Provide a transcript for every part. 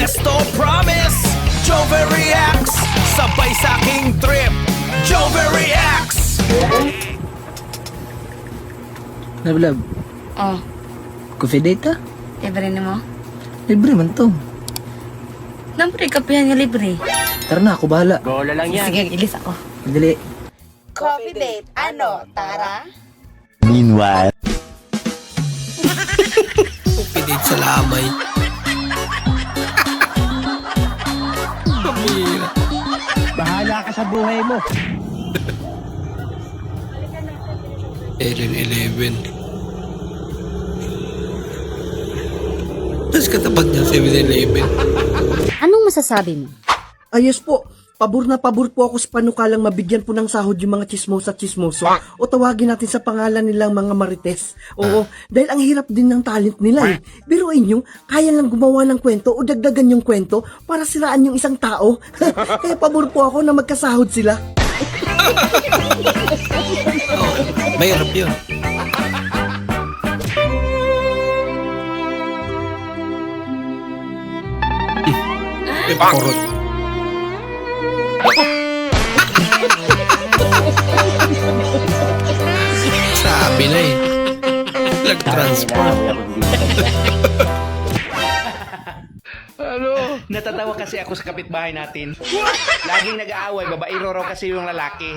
Esto promise, Jover reacts. Sabay sa aking trip, Jover reacts. Love, Oh, coffee date ah? libre na mo? Libre man to. Nampre kapihan nga libre. Tara na, ako bahala. Bola lang yan. Sige, ilis ako. Dali. Coffee date, ano? Tara? Meanwhile. Pinit sa lamay. Pamira. Bahala ka sa buhay mo. 11. Tapos katapat niya 7-Eleven. Anong masasabi mo? Ayos po. Pabor na pabor po ako sa panukalang mabigyan po ng sahod yung mga chismoso. O tawagin natin sa pangalan nilang mga marites. Oo, dahil ang hirap din ng talent nila eh. Biruin nyo, kaya lang gumawa ng kwento o dagdagan yung kwento para siraan yung isang tao. Kaya pabor po ako na magkasahod sila. Mahirap yun. Kurot. Sabi na eh. Nag-transform. Natatawa kasi ako sa kapitbahay natin. Laging nag-aaway, babaero raw kasi yung lalaki.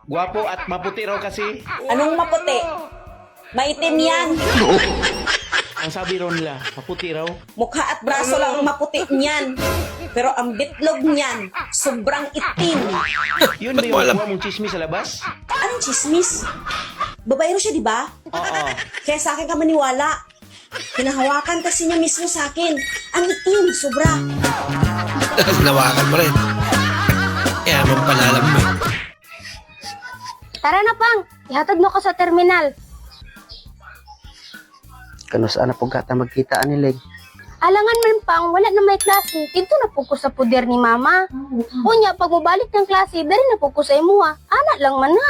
Gwapo at maputi raw kasi. Anong maputi? Maitim yan. Ang sabi raw nila, maputi raw. Mukha at braso lang ang maputi niyan. Pero ang bitlog niyan, sobrang itim. Yun ba Ba't mo alam? yung kuha mong chismis sa labas? Anong chismis? Babaero siya, di ba? Oo. Kaya sa akin ka maniwala. Hinahawakan kasi niya mismo sa akin. Ang itim, sobra. Tapos nawakan mo rin. Kaya naman pala alam mo. Tara na, Pang! Ihatag mo ko sa terminal. Kano saan na po gata magkita anilig? Alangan man, Pang, wala na may klase. Dito na po ko sa puder ni Mama. Unya, pag mabalik ng klase, dari na po ko sa imuha. Anak lang man na.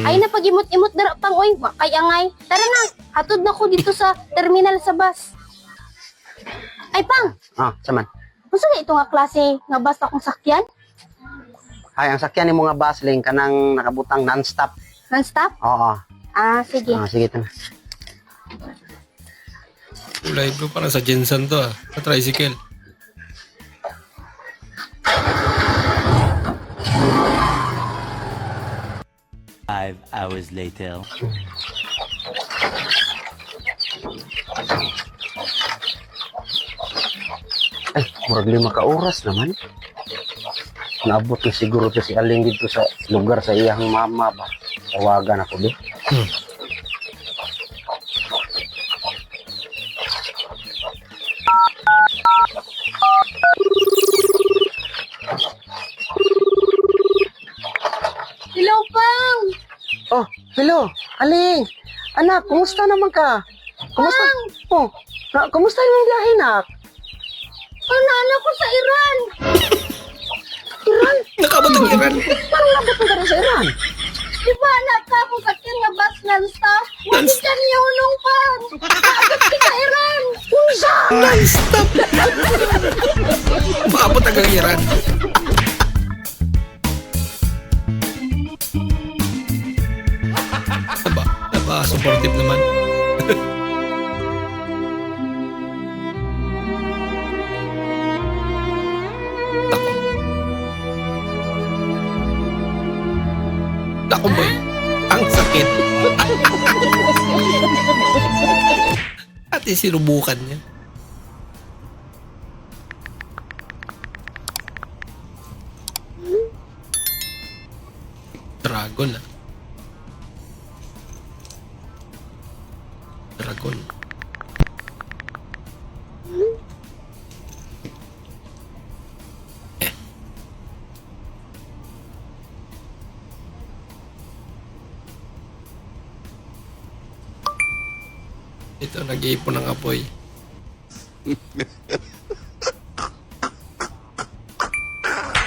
Ay na pag-imot-imot dara, Pang, oy, kay angay. Tara na, hatod na ko dito sa terminal sa bus. Ay, Pang, Ah, saman. gusto na ito nga klase nga bus akong sakyan? Ay, ang sakyan ni mga busling kanang nakabutang non-stop. Non-stop? Oo. Ah, sige. Ah, sige ito na. Kulay blue para sa Jensen to ah. Sa tricycle. Five hours later. Ay, murag 5 ka oras naman. Naabot na siguro to si Aling dito sa lugar sa iyang mama ba. Tawagan ako di. Hello, Pang! Oh, hello, Aling. Anak, kumusta naman ka? Kumusta? Oh, kumusta yung biyahe, nak? Ano ko sa Iran? Nakabot ang Iran. Parang nabot ka rin sa Iran. Di ba anak ka kung sakyan nga bus non-stop? Wagi ka niya unong Pang! Agad ka sa Iran! Non-stop. Maabot ang Iran. Supportive naman. Tako. Tako boy. Ang sakit. Ate sinubukan niya. Dragon ah. Dragon. Ito, nag-iipon ng apoy.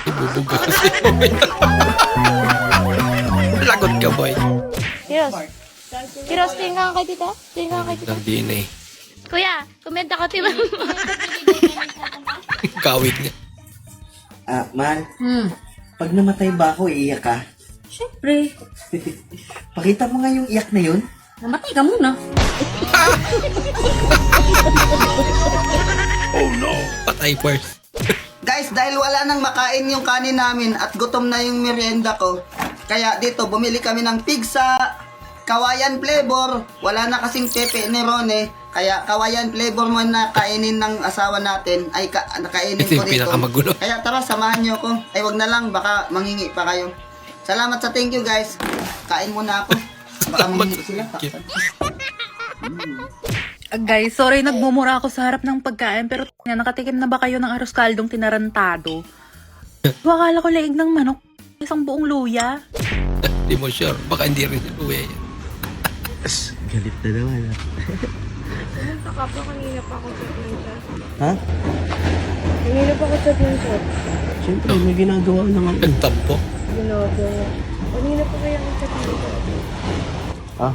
Ibubuga kasi. Lagot ka, boy. Kiros. Kiros, tingin ka kay tita? Tingin ka kay tita? Ng DNA. Kuya, kumenta ko, tiba. Kawit niya. Man, pag namatay ba ako, iiyak ka? Siyempre. Pakita mo nga yung iyak na yun. Namatay ka muna. Patay first. Guys, dahil wala nang makain yung kanin namin at gutom na yung merienda ko, kaya dito bumili kami ng pizza, kawayan flavor, wala na kasing pepe ni Rone, kaya kawayan flavor mo na kainin ng asawa natin, ay nakainin Ito ko yung dito. pinakamagulo. Kaya tara, samahan nyo ko. Ay, wag na lang, baka mangingi pa kayo. Salamat sa thank you guys. Kain muna ako. Baka mangingi sila. Guys, sorry nagmumura ako sa harap ng pagkain pero nakatikim na ba kayo ng arroz kaldong tinarantado? Akala ko leeg ng manok, isang buong luya. Di mo sure. Baka hindi rin si Kuya yan. Galit na naman. Kanina pa ako sa chat. Ha? Kanina pa ako sa chat. Siyempre, may ginagawa na nga. Nagtampo. Ginagawa. Kanina pa kaya ako sa chat. Ha?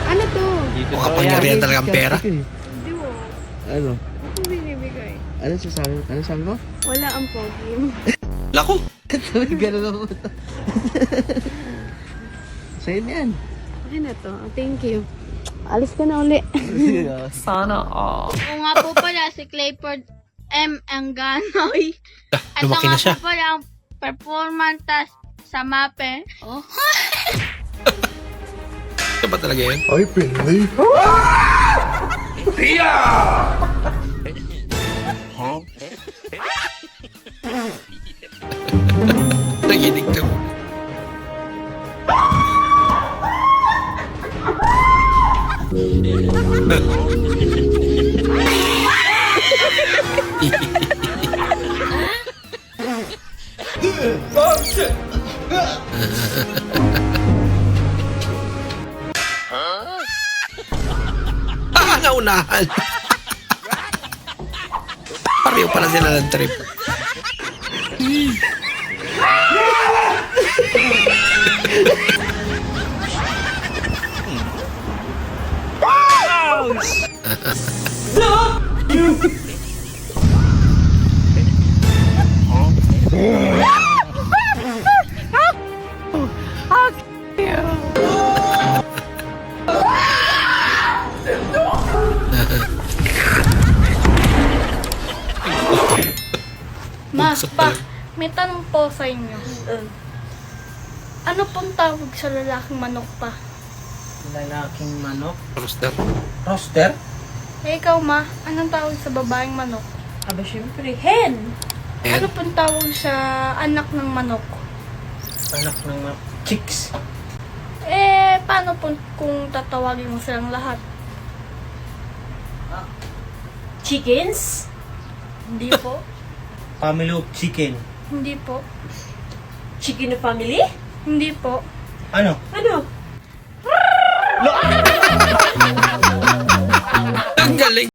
Ano to? Makapangyarihan talaga ang pera. Hindi mo. Ano? Ako binibigay. Ano sabi mo? Wala ang pogi. Lako. Ganun ako. Sa'yo na yan. Okay na to. Thank you. Alis ka na uli. Sana all. Oo nga po pala, si Clayford M. Anganoy. Lumaki na siya. Ito nga po pala ang performance task sa MAPE. Ito ba talaga yun? Ay, pinay. Naginig ka mo. Naunahan. Pareho pala sila ng trip. Ma, Bugso pa, pala. may tanong po sa inyo. Ano pong tawag sa lalaking manok pa? Lalaking manok. Roster. Roster? Eh, ikaw ma, anong tawag sa babaeng manok? Aba, siyempre. Hen! Ano pong tawag sa anak ng manok? Anak ng mga chicks. Eh, paano po kung tatawagin mo silang lahat? Chickens? Hindi po. Family of chicken. Hindi po. Chicken family? Hindi po. Ano? Ano? Ang galing.